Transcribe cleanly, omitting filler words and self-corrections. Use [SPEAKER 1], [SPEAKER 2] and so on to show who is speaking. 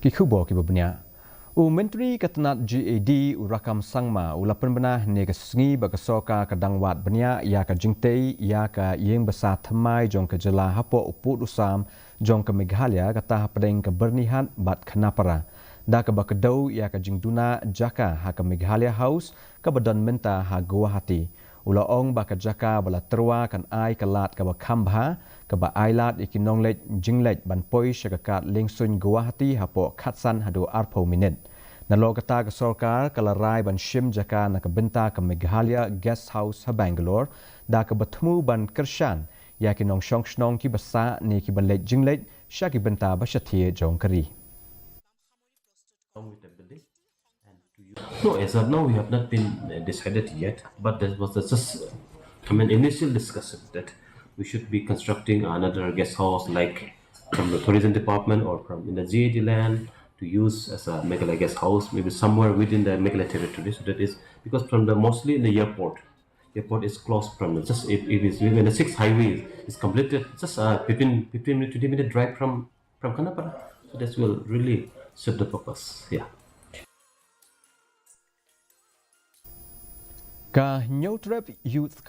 [SPEAKER 1] Kikubo kibabnya. Menteri Ketenat GAD Urakam Sangma ulapan benah ni kesengi bagi Sorkar kadang wat benya ia ke jingtei ia ke yang besar Thymmai jong ke Jylla hapo uput usam jong ke Meghalaya kata pedeng ke Byrnihat bat Khanapara. Da ke bakedau ia ke jingduna jaka ha ke Meghalaya House ke badan menta ha Guwahati. Ulaong baka jaka bala terwa kan ai ke lat ke bakambha ke ba ailat ikinonglet jinglet ban poi syakakat lingsun Guwahati hapo khatsan hadu arpo minit. Nalo kata ke Sorkar ke larai ban shim jaka na ke benta ke Meghalaya Guest House ha Bangalore da ke Thmu ban kershan ya kinong shong ki basa ni ki ban let jinglet syaki benta basyathie jong kari.
[SPEAKER 2] No, as of now, we have not been decided yet, but that was just, initial discussion that we should be constructing another guest house like from the tourism department or from in the GAD land to use as a Meghalaya guest house, maybe somewhere within the Meghalaya territory. So that is because from the mostly in the airport is close from just if is when the 6th highway is completed, just 15 minute 20-minute drive from Khanapara. So that will really serve the purpose. Yeah.
[SPEAKER 1] Ka New Trip Youth